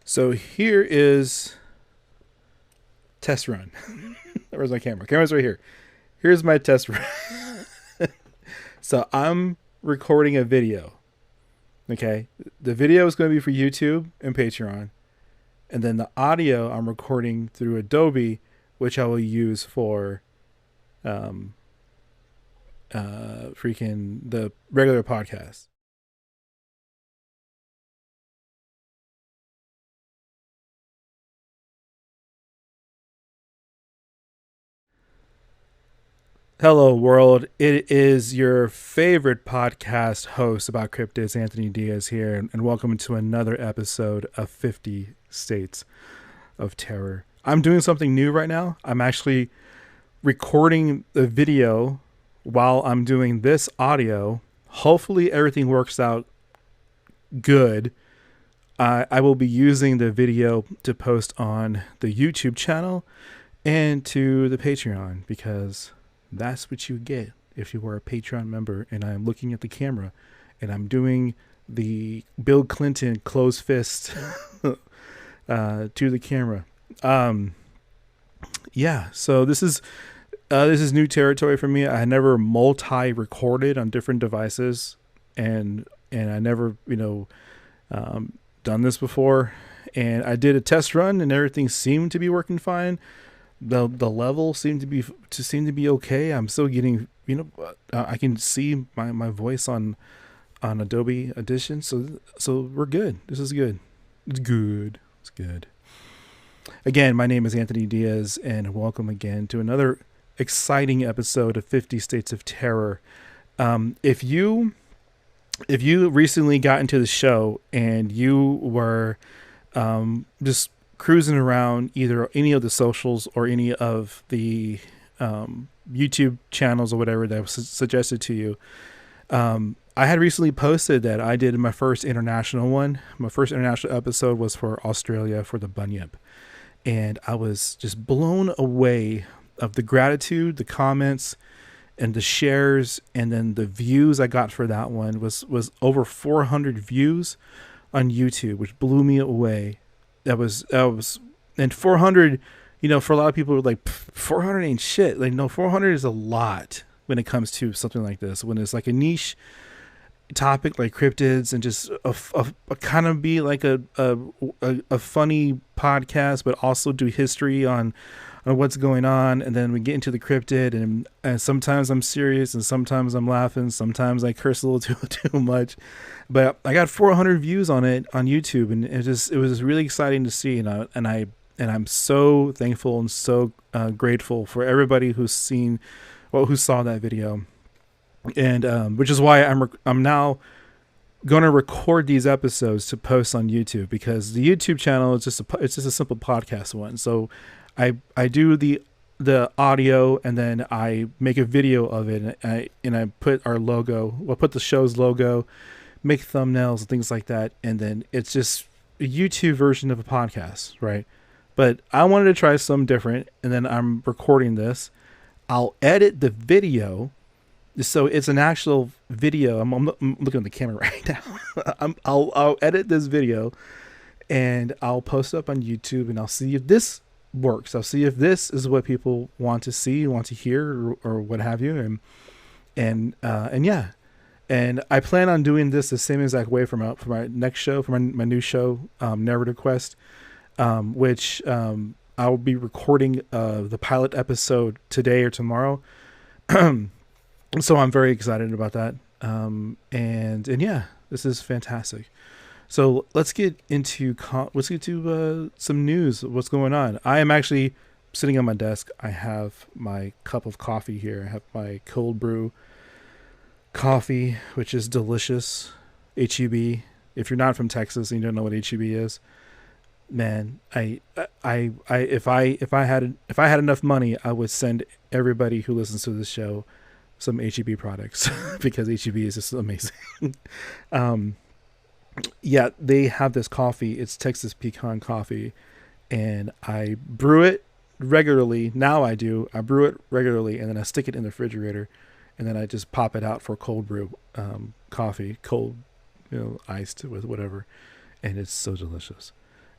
So here is test run. Where's my camera? Camera's right here. Here's my test run. So I'm recording a video. Okay. The video is going to be for YouTube and Patreon. And then the audio I'm recording through Adobe, which I will use for um freaking the regular podcast. Hello, world. It is your favorite podcast host about cryptids, Anthony Diaz here, and welcome to another episode of 50 States of Terror. I'm doing something new right now. I'm actually recording the video while I'm doing this audio. Hopefully, everything works out good. I will be using the video to post on the YouTube channel and to the Patreon because that's what you get if you were a Patreon member. And I'm looking at the camera and I'm doing the Bill Clinton closed fist to the camera. Yeah, so this is new territory for me. I never multi-recorded on different devices, and I never done this before. And I did a test run, and everything seemed to be working fine. The level seemed to be okay. I'm still getting I can see my voice on Adobe Audition, so we're good. This is good. It's good. It's good. Again, my name is Anthony Diaz, and welcome again to another exciting episode of 50 States of Terror. If you recently got into the show and you were just cruising around either any of the socials or any of the YouTube channels or whatever that was suggested to you, I had recently posted that I did my first international one. My first international episode was for Australia for the bunyip. And I was just blown away of the gratitude, the comments, and the shares, and then the views I got for that one was over 400 views on YouTube, which blew me away. That was and 400, for a lot of people, like 400 ain't shit. Like, no, 400 is a lot when it comes to something like this. When it's like a niche topic like cryptids and just a kind of be like a funny podcast, but also do history on what's going on. And then we get into the cryptid, and sometimes I'm serious and sometimes I'm laughing, sometimes I curse a little too much. But I got 400 views on it on YouTube, and it was really exciting to see. And I'm so thankful and so grateful for everybody who saw that video. And which is why I'm now going to record these episodes to post on YouTube, because the YouTube channel is it's just a simple podcast one. So I do the audio, and then I make a video of it, and I put our logo, put the show's logo, make thumbnails and things like that, and then it's just a YouTube version of a podcast, right? But I wanted to try something different, and then I'm recording this. I'll edit the video. So it's an actual video. I'm looking at the camera right now. I'll edit this video, and I'll post it up on YouTube, and I'll see if this works. I'll see if this is what people want to see, want to hear, or what have you. And yeah. And I plan on doing this the same exact way for my next show, for my new show, Narrative Quest, which I'll be recording the pilot episode today or tomorrow. So I'm very excited about that. And yeah, this is fantastic. So let's get into some news. What's going on? I am actually sitting on my desk. I have my cup of coffee here. I have my cold brew coffee, which is delicious. HEB. If you're not from Texas and you don't know what HEB is, man, if I had enough money, I would send everybody who listens to this show some HEB products because HEB is just amazing. Yeah, they have this coffee. It's Texas pecan coffee, and I brew it regularly. Now I brew it regularly, and then I stick it in the refrigerator, and then I just pop it out for cold brew coffee, cold, iced with whatever, and it's so delicious.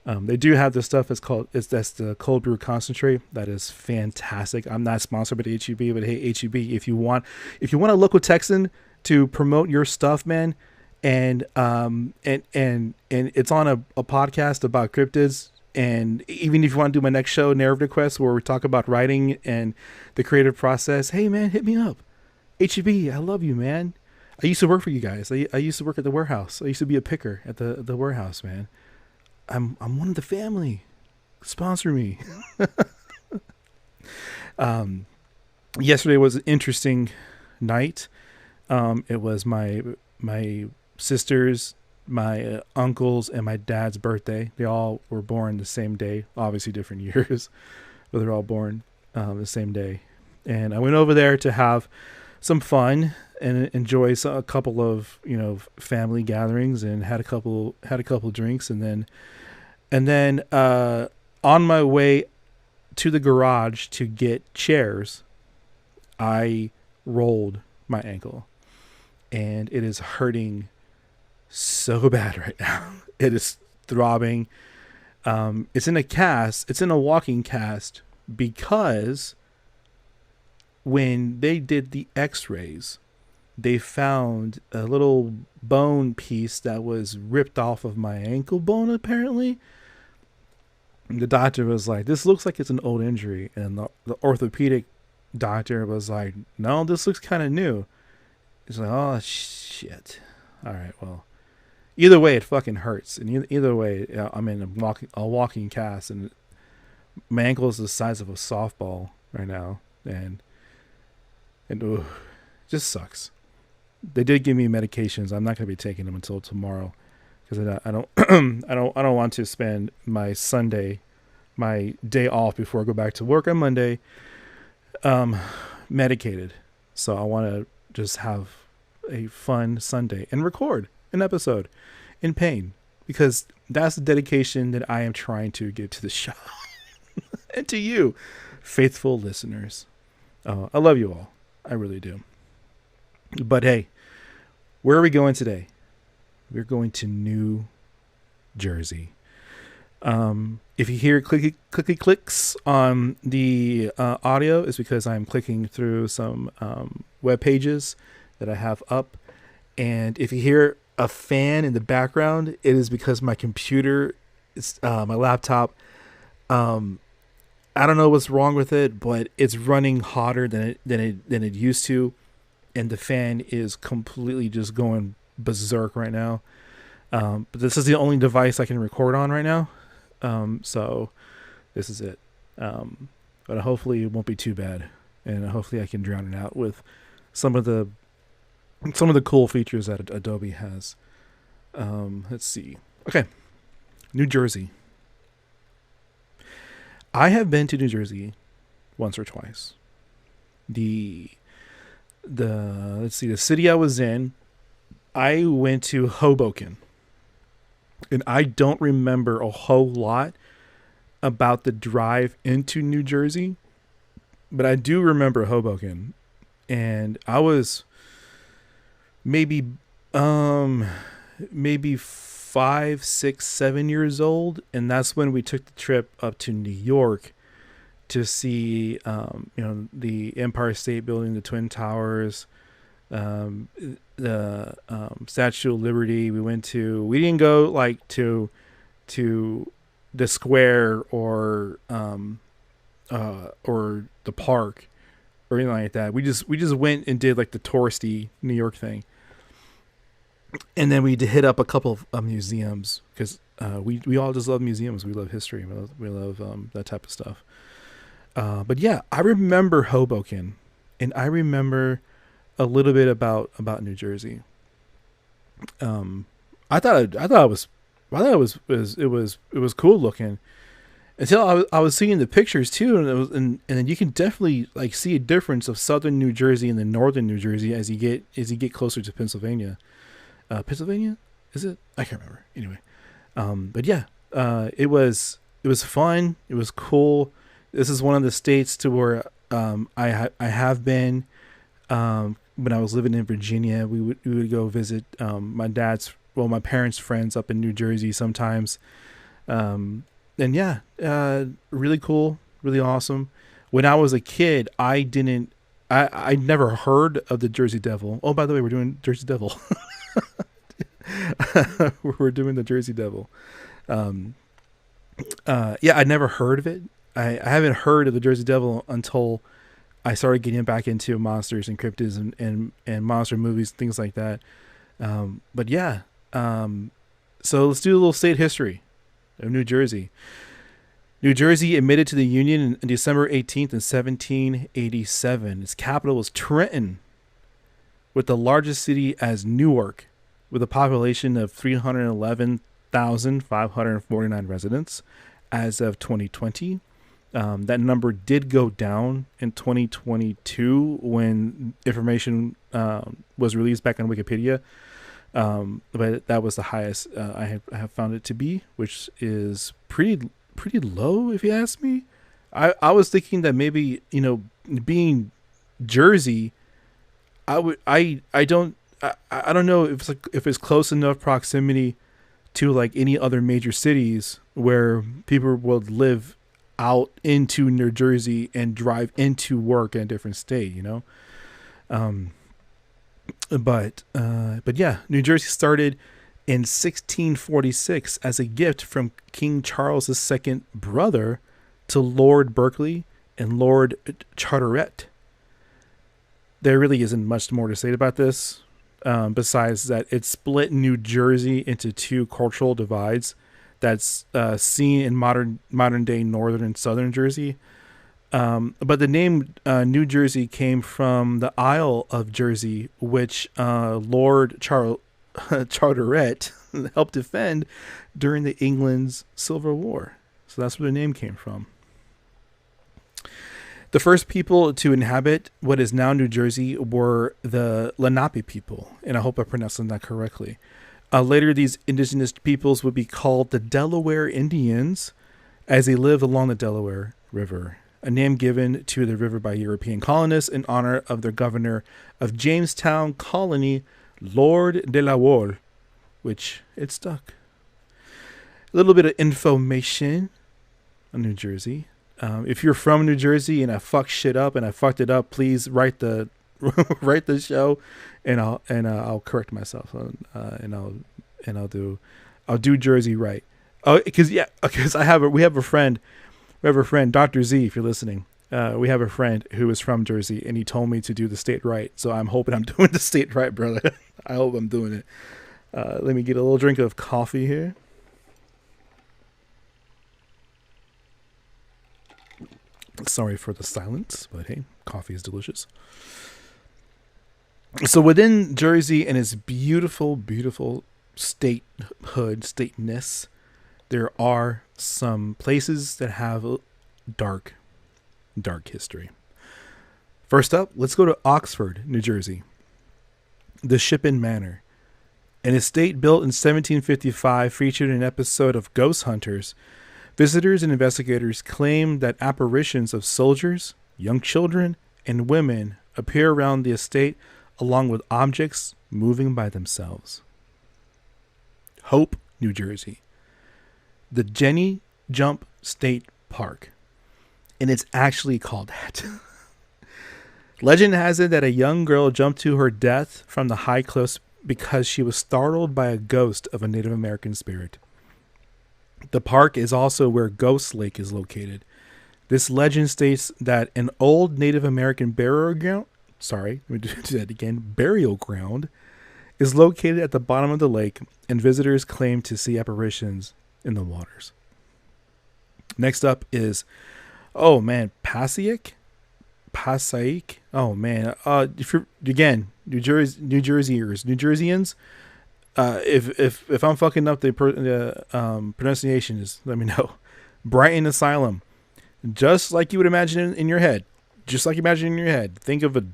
They do have this stuff. That's the cold brew concentrate. That is fantastic. I'm not sponsored by the HEB, but hey, HEB, if you want a local Texan to promote your stuff, man, and it's on a podcast about cryptids. And even if you want to do my next show, Narrative Quest, where we talk about writing and the creative process, hey man, hit me up. HEB, I love you, man. I used to work for you guys. I used to work at the warehouse. I used to be a picker at the warehouse, man. I'm one of the family. Sponsor me. Yesterday was an interesting night. It was my sisters, my uncles, and my dad's birthday. They all were born the same day, obviously different years, but they're all born the same day. And I went over there to have some fun and enjoy a couple of family gatherings, and had a couple drinks, and then on my way to the garage to get chairs, I rolled my ankle, and it is hurting so bad right now. It is throbbing. It's in a cast. It's in a walking cast because when they did the x-rays, they found a little bone piece that was ripped off of my ankle bone, apparently. The doctor was like, this looks like it's an old injury. And the orthopedic doctor was like, no, this looks kind of new. It's like, oh, shit. All right, well. Either way, it fucking hurts. And either way, I'm in a walking cast. And my ankle is the size of a softball right now. And it just sucks. They did give me medications. I'm not going to be taking them until tomorrow, because I don't I don't want to spend my Sunday, my day off before I go back to work on Monday, medicated. So I want to just have a fun Sunday and record an episode in pain, because that's the dedication that I am trying to give to the show and to you, faithful listeners. I love you all. I really do. But hey, where are we going today? We're going to New Jersey. If you hear clicky clicks on the audio, it's because I'm clicking through some web pages that I have up. And if you hear a fan in the background, it is because my computer, my laptop, I don't know what's wrong with it, but it's running hotter than it used to, and the fan is completely just going berserk right now. But this is the only device I can record on right now, so this is it. But hopefully it won't be too bad, and hopefully I can drown it out with some of the cool features that Adobe has. Let's see. Okay, New Jersey. I have been to New Jersey once or twice. Let's see, the city I was in, I went to Hoboken. And I don't remember a whole lot about the drive into New Jersey, but I do remember Hoboken. And I was maybe 5, 6, 7 years old, and that's when we took the trip up to New York to see the Empire State Building, the Twin Towers, the Statue of Liberty. We didn't go like to the square or the park or anything like that. We just went and did like the touristy New York thing. And then we hit up a couple of museums, because we all just love museums. We love history. We love that type of stuff. But yeah, I remember Hoboken, and I remember a little bit about New Jersey. I thought it was cool looking until I was seeing the pictures too, and then you can definitely like see a difference of southern New Jersey and then northern New Jersey as you get closer to Pennsylvania. Pennsylvania, is it? I can't remember. Anyway, but yeah, it was fun. It was cool. This is one of the states to where I have been. When I was living in Virginia, we would go visit my parents' friends up in New Jersey sometimes. Um, and yeah, really cool, really awesome. When I was a kid, I never heard of the Jersey Devil. Oh, by the way, we're doing Jersey Devil. We're doing the Jersey Devil. Um, yeah, I'd never heard of it. I haven't heard of the Jersey Devil until I started getting back into monsters and cryptids and monster movies, things like that. But yeah, so let's do a little state history of New Jersey. New Jersey admitted to the Union on December 18th in 1787. Its capital was Trenton, with the largest city as Newark, with a population of 311,549 residents as of 2020. That number did go down in 2022 when information was released back on Wikipedia. But that was the highest I have found it to be, which is pretty low if you ask me. I was thinking that maybe, being Jersey, I don't know if it's close enough proximity to like any other major cities where people would live out into New Jersey and drive into work in a different state, Um, but yeah, New Jersey started in 1646 as a gift from King Charles II brother to Lord Berkeley and Lord Charteret. There really isn't much more to say about this, besides that it split New Jersey into two cultural divides that's seen in modern day northern and southern Jersey. But the name New Jersey came from the Isle of Jersey, which Lord Charteret helped defend during the England's Civil War. So that's where the name came from. The first people to inhabit what is now New Jersey were the Lenape people, and I hope I pronounced that correctly. Later, these indigenous peoples would be called the Delaware Indians, as they lived along the Delaware River, a name given to the river by European colonists in honor of their governor of Jamestown Colony, Lord de la Wall, which it stuck. A little bit of information on New Jersey. If you're from New Jersey and I fucked shit up and I fucked it up, please write the write the show, and I'll correct myself, and I'll do Jersey right. Oh, because we have a friend, Dr. Z. If you're listening, we have a friend who is from Jersey, and he told me to do the state right. So I'm hoping I'm doing the state right, brother. I hope I'm doing it. Let me get a little drink of coffee here. Sorry for the silence, but hey, coffee is delicious. So within Jersey and its beautiful, beautiful stateness, there are some places that have a dark history. First up, let's go to Oxford, New Jersey. The Shippen Manor, an estate built in 1755, featured an episode of Ghost Hunters. Visitors and investigators claim that apparitions of soldiers, young children, and women appear around the estate, along with objects moving by themselves. Hope, New Jersey. The Jenny Jump State Park. And it's actually called that. Legend has it that a young girl jumped to her death from the high cliffs because she was startled by a ghost of a Native American spirit. The park is also where Ghost Lake is located. This legend states that an old Native American burial ground, burial ground, is located at the bottom of the lake, and visitors claim to see apparitions in the waters. Next up is, Passaic. Oh man, if you're again New Jerseyans, if I'm fucking up the pronunciation, is let me know. Brighton Asylum, just like you would imagine in your head, think of a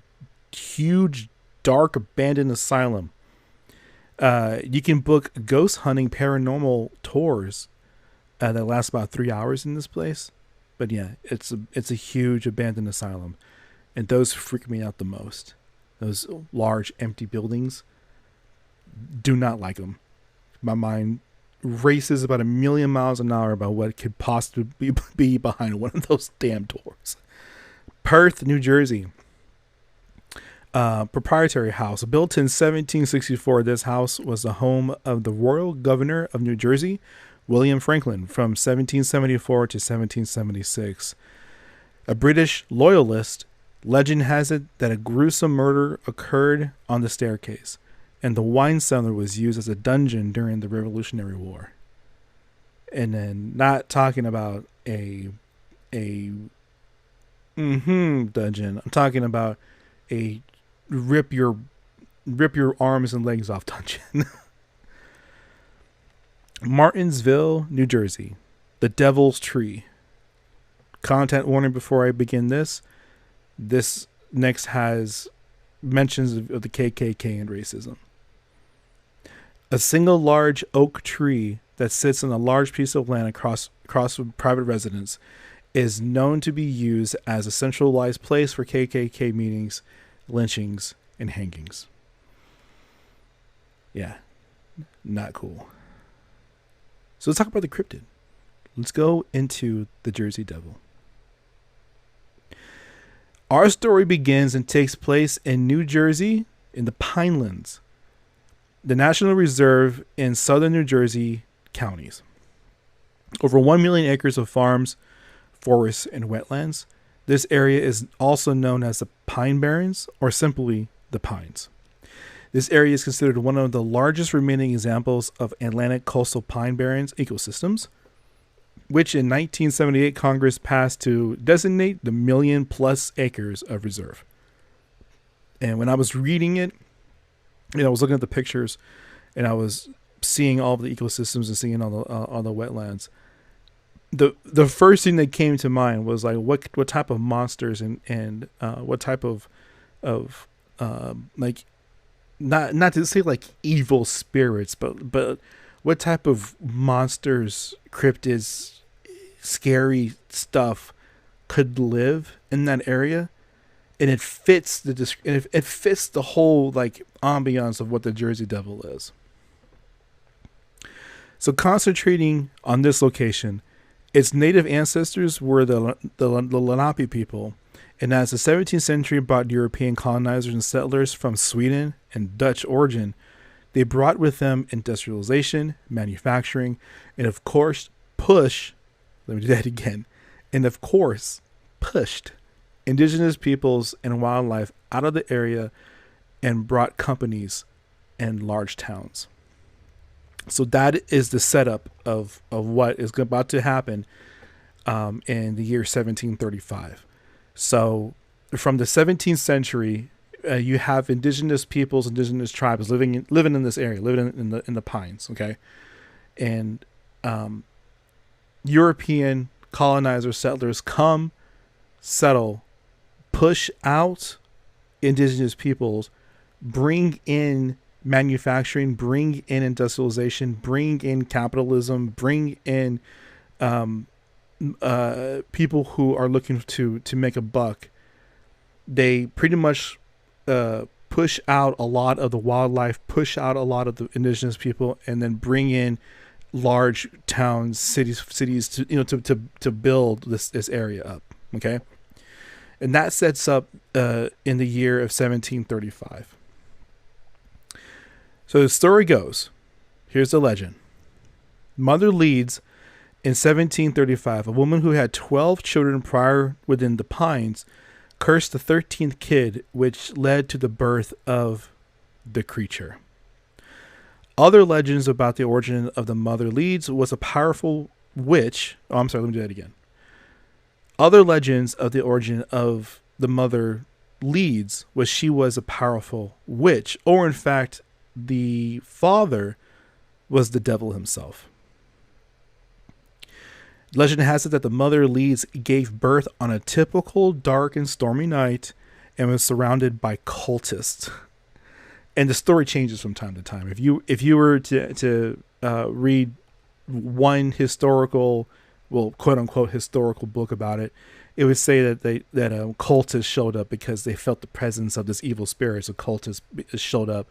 huge, dark, abandoned asylum. You can book ghost hunting paranormal tours that last about 3 hours in this place. But yeah, it's a huge abandoned asylum, and those freak me out the most. Those large empty buildings. Do not like them. My mind races about 1,000,000 miles an hour about what could possibly be behind one of those damn doors. Perth, New Jersey. Proprietary house. Built in 1764, this house was the home of the Royal Governor of New Jersey, William Franklin, from 1774 to 1776. A British loyalist, legend has it that a gruesome murder occurred on the staircase, and the wine cellar was used as a dungeon during the Revolutionary War. And then, not talking about a dungeon. I'm talking about a rip your arms and legs off dungeon. Martinsville, New Jersey. The Devil's Tree. Content warning before I begin this. This next has mentions of the KKK and racism. A single large oak tree that sits on a large piece of land across from private residence is known to be used as a centralized place for KKK meetings, lynchings, and hangings. Yeah, not cool. So let's talk about the cryptid. Let's go into the Jersey Devil. Our story begins and takes place in New Jersey in the Pinelands, the National Reserve in southern New Jersey counties. Over 1 million acres of farms, forests, and wetlands. This area is also known as the Pine Barrens, or simply the Pines. This area is considered one of the largest remaining examples of Atlantic coastal pine barrens ecosystems, which in 1978 Congress passed to designate the 1,000,000+ acres of reserve. And when I was reading it, I was looking at the pictures, and I was seeing all the ecosystems and seeing all the wetlands. The first thing that came to mind was like what type of monsters and what type of like not to say like evil spirits, but what type of monsters, cryptids, scary stuff could live in that area, and it fits the whole like ambiance of what the Jersey Devil is. So concentrating on this location, its native ancestors were the Lenape people, and as the 17th century brought European colonizers and settlers from Sweden and Dutch origin, they brought with them industrialization, manufacturing, and of course pushed indigenous peoples and wildlife out of the area and brought companies and large towns. So that is the setup of what is about to happen in the year 1735. So from the 17th century, you have indigenous peoples, indigenous tribes living in this area, living in the pines, okay? And European colonizers, settlers come, settle, push out indigenous peoples, bring in manufacturing, bring in industrialization, bring in capitalism, bring in people who are looking to make a buck. They pretty much push out a lot of the wildlife, push out a lot of the indigenous people, and then bring in large towns, cities to build this area up. Okay, and that sets up in the year of 1735. So the story goes, here's the legend. Mother leads in 1735, a woman who had 12 children prior within the pines cursed the 13th kid, which led to the birth of the creature. Other legends about the origin of the Mother Leeds was a powerful witch. Oh, I'm sorry, let me do that again. Other legends of the origin of the Mother Leeds was she was a powerful witch, or in fact, the father was the devil himself. Legend has it that the Mother Leeds gave birth on a typical dark and stormy night and was surrounded by cultists. And the story changes from time to time. If you were to read one historical, well, quote unquote historical book about it, it would say that cultists showed up because they felt the presence of this evil spirit. So cultists showed up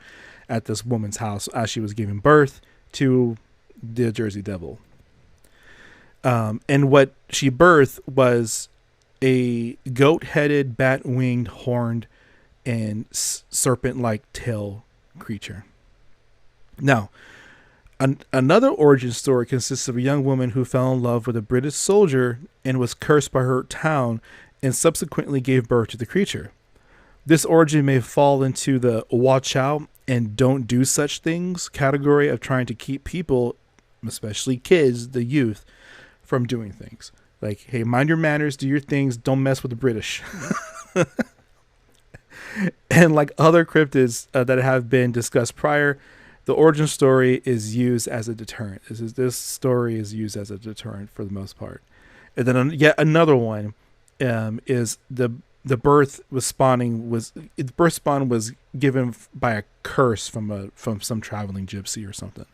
at this woman's house as she was giving birth to the Jersey Devil. And what she birthed was a goat-headed, bat-winged, horned, and serpent-like tail creature. Now, another origin story consists of a young woman who fell in love with a British soldier and was cursed by her town and subsequently gave birth to the creature. This origin may fall into the watch out and don't do such things category of trying to keep people, especially kids, the youth, from doing things. Like, hey, mind your manners, do your things, don't mess with the British. And like other cryptids that have been discussed prior, the origin story is used as a deterrent. This story is used as a deterrent for the most part. And then yet another one is the birth spawn was given by a curse from some traveling gypsy or something.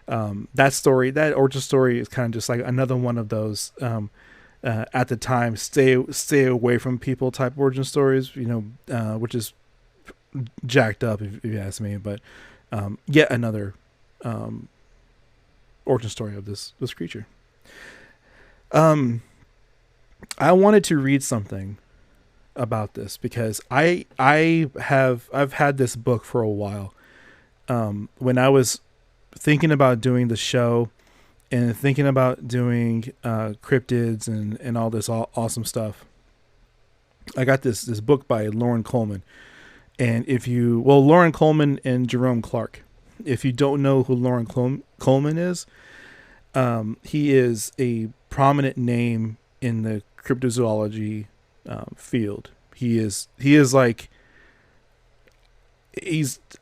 That origin story is kind of just like another one of those at the time stay away from people type origin stories, which is jacked up if you ask me. But yet another origin story of this creature. I wanted to read something about this because I've had this book for a while. When I was thinking about doing the show and thinking about doing cryptids and all this awesome stuff, I got this book by Lauren Coleman. And Lauren Coleman and Jerome Clark. If you don't know who Lauren Coleman is, he is a prominent name in the cryptozoology field. He's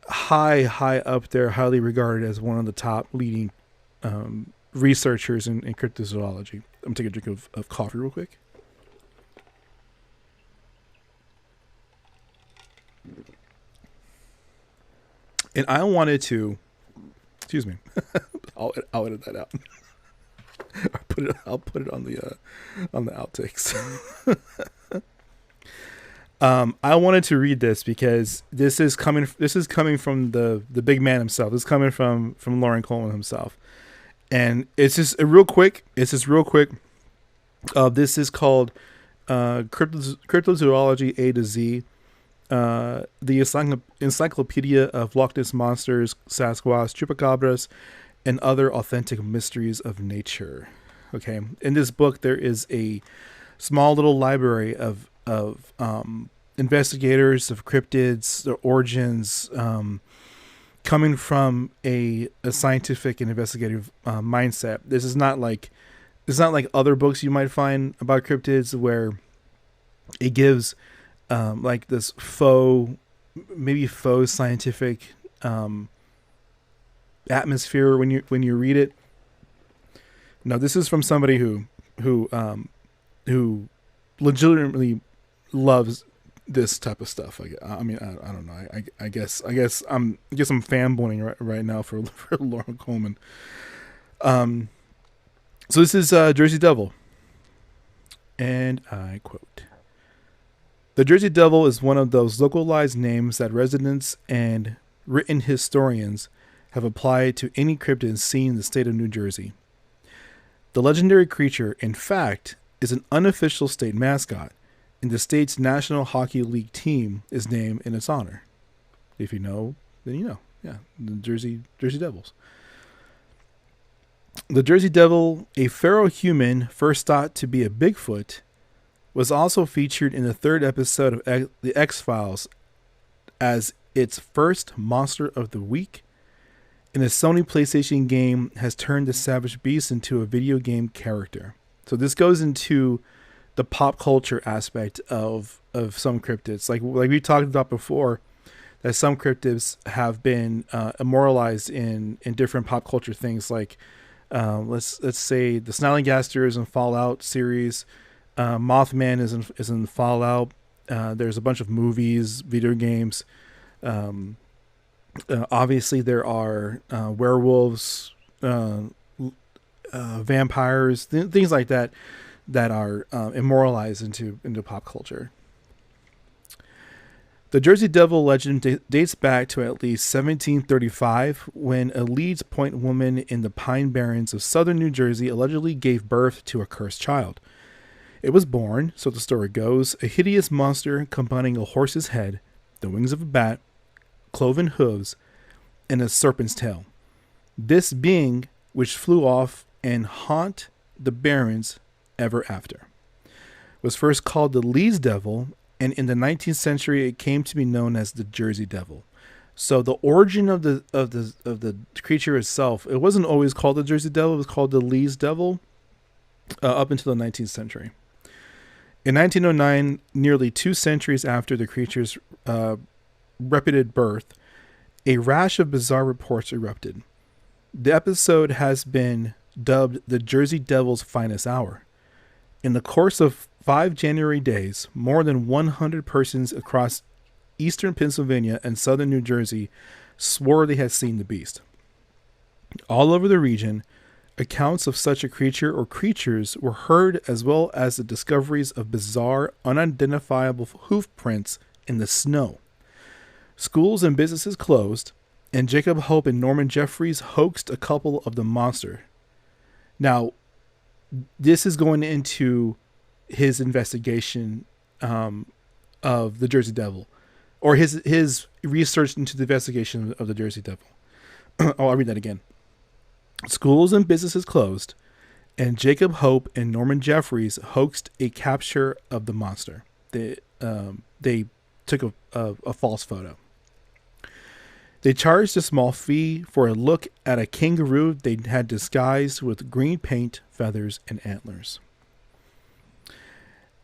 high up there, highly regarded as one of the top leading researchers in cryptozoology. I'm gonna take a drink of coffee real quick. And I wanted to, excuse me, I'll edit that out. I'll put it on the outtakes. I wanted to read this because this is coming from the big man himself. This is coming from Lauren Coleman himself, and it's just real quick. This is called Cryptozoology A to Z. The Encyclopedia of Loch Ness Monsters, Sasquatch, Chupacabras, and Other Authentic Mysteries of Nature. Okay, in this book there is a small little library of investigators of cryptids, their origins, coming from a scientific and investigative mindset. This is not like other books you might find about cryptids where it gives like this faux scientific atmosphere when you read it. No, this is from somebody who legitimately loves this type of stuff. I mean, I don't know. I guess I'm fanboying right now for Lauren Coleman. So this is Jersey Devil, and I quote: "The Jersey Devil is one of those localized names that residents and written historians have applied to any cryptid seen in the state of New Jersey. The legendary creature, in fact, is an unofficial state mascot, and the state's National Hockey League team is named in its honor." If you know, then you know. Yeah, the Jersey Devils. The Jersey Devil, a feral human first thought to be a Bigfoot, was also featured in the third episode of The X-Files as its first monster of the week, and the Sony PlayStation game has turned the savage beast into a video game character. So this goes into the pop culture aspect of some cryptids. Like we talked about before, that some cryptids have been immortalized in different pop culture things. Like let's say the Snallygaster is in Fallout series. Mothman is in Fallout. There's a bunch of movies, video games. Obviously, there are werewolves, vampires, things like that are immortalized into pop culture. The Jersey Devil legend dates back to at least 1735 when a Leeds Point woman in the Pine Barrens of southern New Jersey allegedly gave birth to a cursed child. It was born, so the story goes, a hideous monster combining a horse's head, the wings of a bat, cloven hooves, and a serpent's tail. This being, which flew off and haunt the barrens ever after, was first called the Leeds Devil, and in the 19th century it came to be known as the Jersey Devil. So the origin of the creature itself, it wasn't always called the Jersey Devil, it was called the Leeds Devil up until the 19th century. In 1909, nearly 2 centuries after the creature's reputed birth, a rash of bizarre reports erupted. The episode has been dubbed the Jersey Devil's finest hour. In the course of 5 January days, more than 100 persons across eastern Pennsylvania and southern New Jersey swore they had seen the beast. All over the region, accounts of such a creature or creatures were heard, as well as the discoveries of bizarre, unidentifiable hoof prints in the snow. Schools and businesses closed, and Jacob Hope and Norman Jeffries hoaxed a couple of the monster. Now, this is going into his investigation of the Jersey Devil, or his research into the investigation of the Jersey Devil. I'll read that again. Schools and businesses closed, and Jacob Hope and Norman Jeffries hoaxed a capture of the monster. They took a false photo. They charged a small fee for a look at a kangaroo they had disguised with green paint, feathers, and antlers.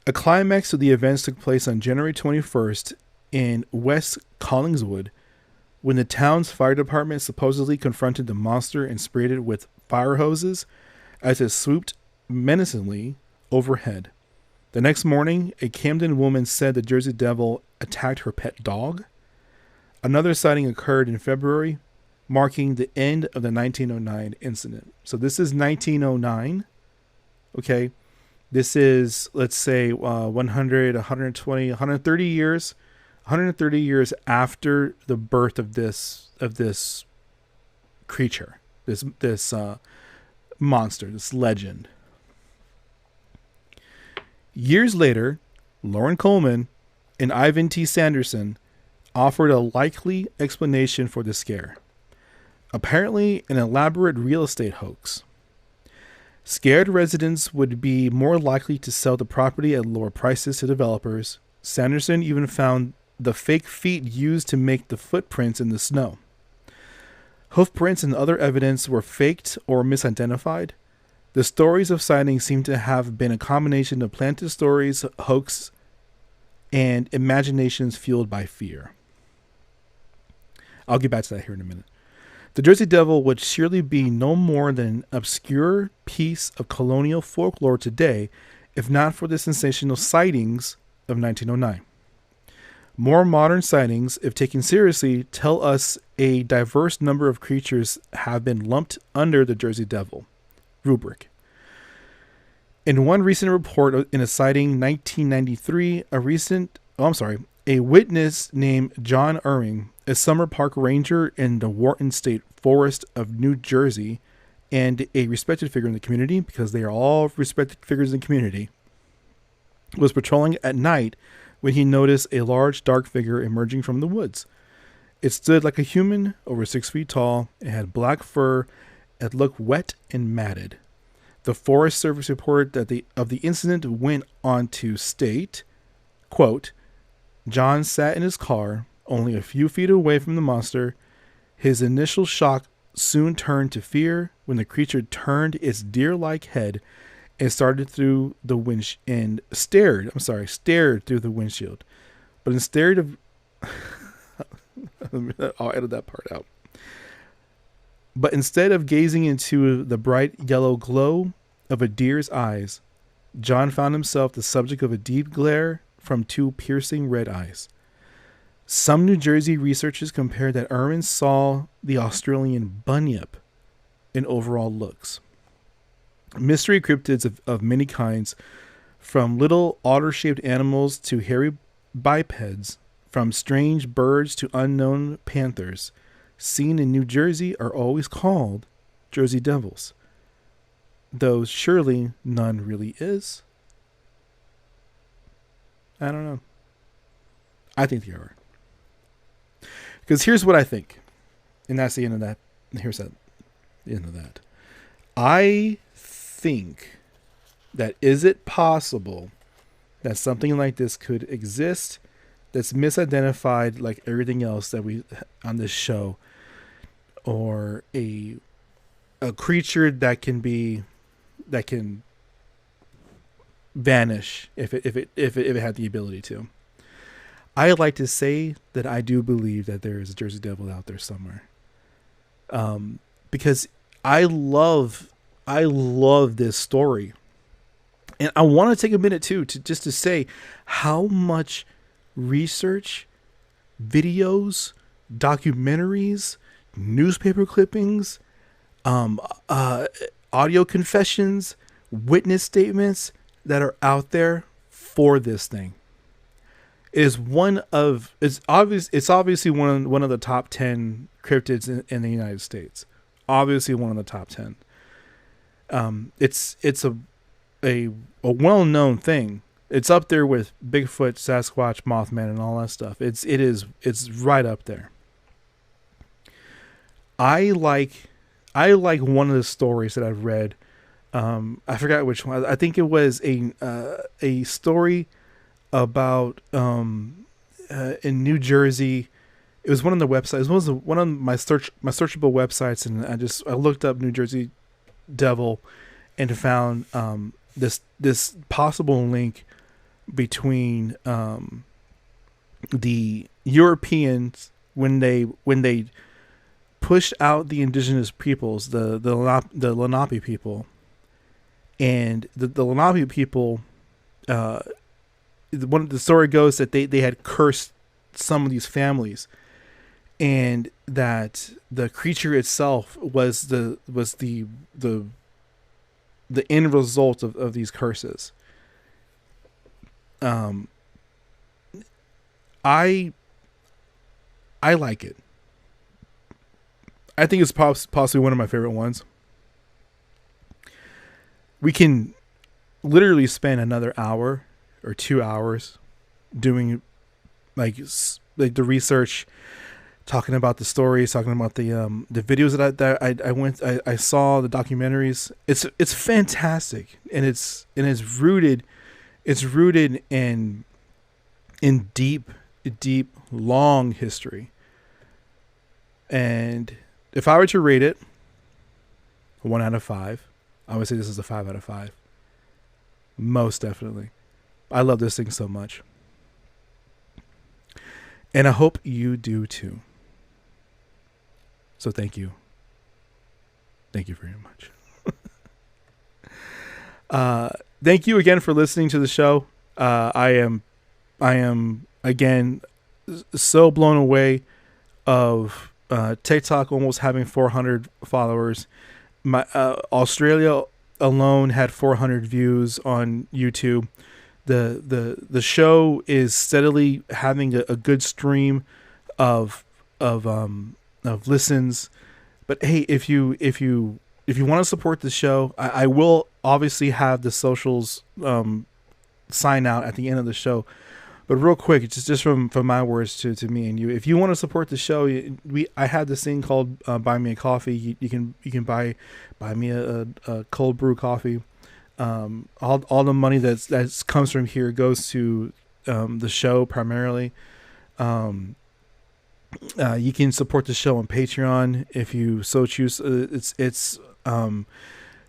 A climax of the events took place on January 21st in West Collingswood, when the town's fire department supposedly confronted the monster and sprayed it with fire hoses as it swooped menacingly overhead. The next morning, a Camden woman said the Jersey Devil attacked her pet dog. Another sighting occurred in February, marking the end of the 1909 incident. So this is 1909. Okay. This is, let's say, 100, 120, 130 years. 130 years after the birth of this creature, this monster, this legend. Years later, Lauren Coleman and Ivan T. Sanderson offered a likely explanation for the scare. Apparently, an elaborate real estate hoax. Scared residents would be more likely to sell the property at lower prices to developers. Sanderson even found the fake feet used to make the footprints in the snow. Hoof prints and other evidence were faked or misidentified. The stories of sightings seem to have been a combination of planted stories, hoax, and imaginations fueled by fear. I'll get back to that here in a minute. The Jersey Devil would surely be no more than an obscure piece of colonial folklore today, if not for the sensational sightings of 1909. More modern sightings, if taken seriously, tell us a diverse number of creatures have been lumped under the Jersey Devil rubric. In one recent report in a sighting 1993, a witness named John Irving, a summer park ranger in the Wharton State Forest of New Jersey, and a respected figure in the community, because they are all respected figures in the community, was patrolling at night when he noticed a large dark figure emerging from the woods. It stood like a human, over 6 feet tall. It had black fur. It looked wet and matted. The Forest Service reported that of the incident went on to state, quote, John sat in his car only a few feet away from the monster. His initial shock soon turned to fear when the creature turned its deer-like head and stared through the windshield. But instead of I'll edit that part out. But instead of gazing into the bright yellow glow of a deer's eyes, John found himself the subject of a deep glare from 2 piercing red eyes. Some New Jersey researchers compared that Irwin saw the Australian bunyip in overall looks. Mystery cryptids of many kinds, from little otter-shaped animals to hairy bipeds, from strange birds to unknown panthers, seen in New Jersey are always called Jersey Devils, though surely none really is. I don't know. I think they are. Because here's what I think. And that's the end of that. Here's that. The end of that. I think that is it possible that something like this could exist that's misidentified like everything else that we on this show, or a creature that can vanish if it had the ability to. I like to say that I do believe that there is a Jersey Devil out there somewhere. Because I love this story. And I want to take a minute too to say how much research, videos, documentaries, newspaper clippings, audio confessions, witness statements that are out there for this thing. It's obviously one of the top 10 cryptids in the United States. Obviously one of the top 10. It's a well-known thing. It's up there with Bigfoot, Sasquatch, Mothman, and all that stuff. It's right up there. I like one of the stories that I've read. I forgot which one. I think it was a story about in New Jersey. It was one of the websites. It was one of my searchable websites, and I looked up New Jersey Devil and found this possible link between the Europeans when they pushed out the indigenous peoples, the Lenape people, and the Lenape people. The story goes that they had cursed some of these families, and that the creature itself was the end result of these curses. I like it. I think it's possibly one of my favorite ones. We can literally spend another hour or 2 hours doing like the research, talking about the stories, talking about the videos that I saw, the documentaries. It's fantastic, and it's rooted in deep long history. And if I were to rate it 1 out of 5, I would say this is a 5 out of 5. Most definitely. I love this thing so much. And I hope you do too. So thank you. Thank you very much. Thank you again for listening to the show. I am again so blown away of TikTok almost having 400 followers. My Australia alone had 400 views on YouTube. The show is steadily having a good stream of listens. But hey, if you want to support the show, I will obviously have the socials sign out at the end of the show. But real quick, it's just from my words to me and you. If you want to support the show, I have this thing called Buy Me a Coffee. You can buy me a cold brew coffee. All the money that comes from here goes to the show primarily. You can support the show on Patreon if you so choose. It's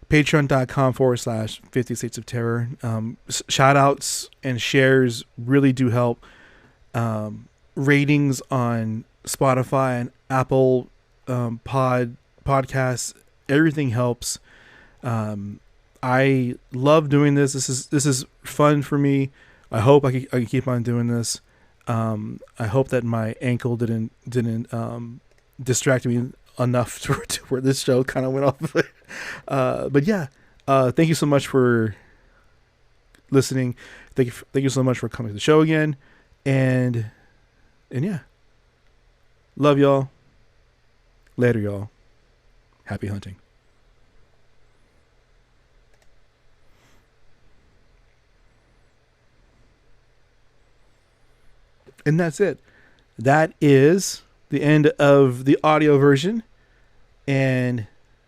patreon.com/50 States of Terror. Shout outs and shares really do help. Ratings on Spotify and Apple podcasts, everything helps. I love doing this. This is fun for me. I hope I can keep on doing this. I hope that my ankle didn't distract me enough to where this show kind of went off. But yeah, thank you so much for listening. Thank you so much for coming to the show again. And And yeah, love y'all. Later, y'all. Happy hunting. And that's it. That is the end of the audio version. And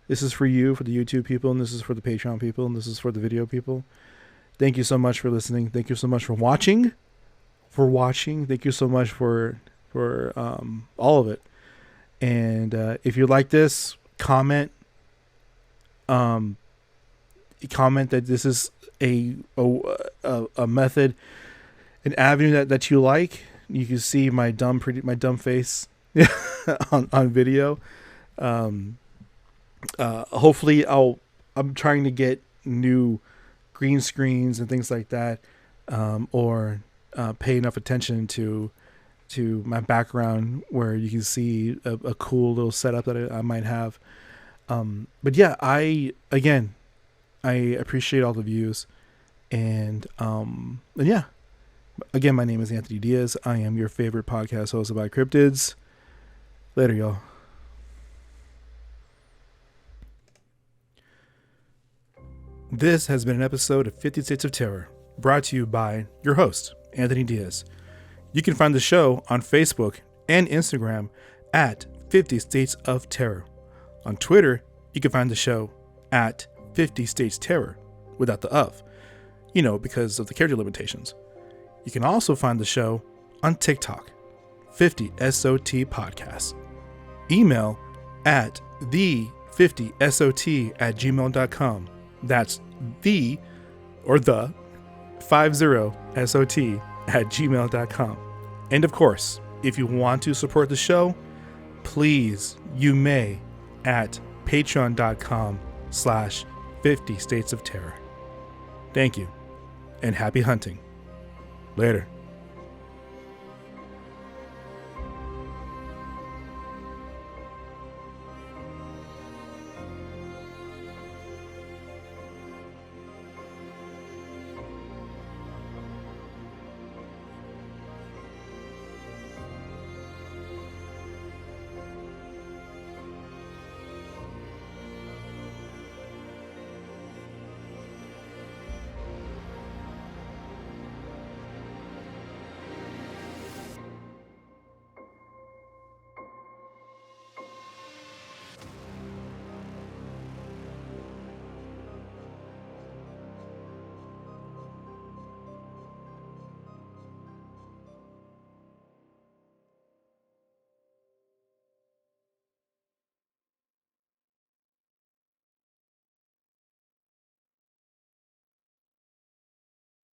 this is for you, for the YouTube people, and this is for the Patreon people, and this is for the video people. Thank you so much for listening. Thank you so much for watching. Thank you so much for all of it. And if you like this, comment that this is a method, an avenue that you like. You can see my dumb face on video. Hopefully I'm trying to get new green screens and things like that, or pay enough attention to my background where you can see a cool little setup that I might have. But yeah, I appreciate all the views, and yeah, again, my name is Anthony Diaz. I am your favorite podcast host about cryptids. Later, y'all. This has been an episode of 50 States of Terror, brought to you by your host, Anthony Diaz. You can find the show on Facebook and Instagram at 50 States of Terror. On Twitter, you can find the show at 50 States Terror, without the of, because of the character limitations. You can also find the show on TikTok, 50SOT Podcast. Email at the50SOT@gmail.com. That's the 50SOT@gmail.com. And of course, if you want to support the show, please, you may at patreon.com/50 States of Terror. Thank you, and happy hunting. Later.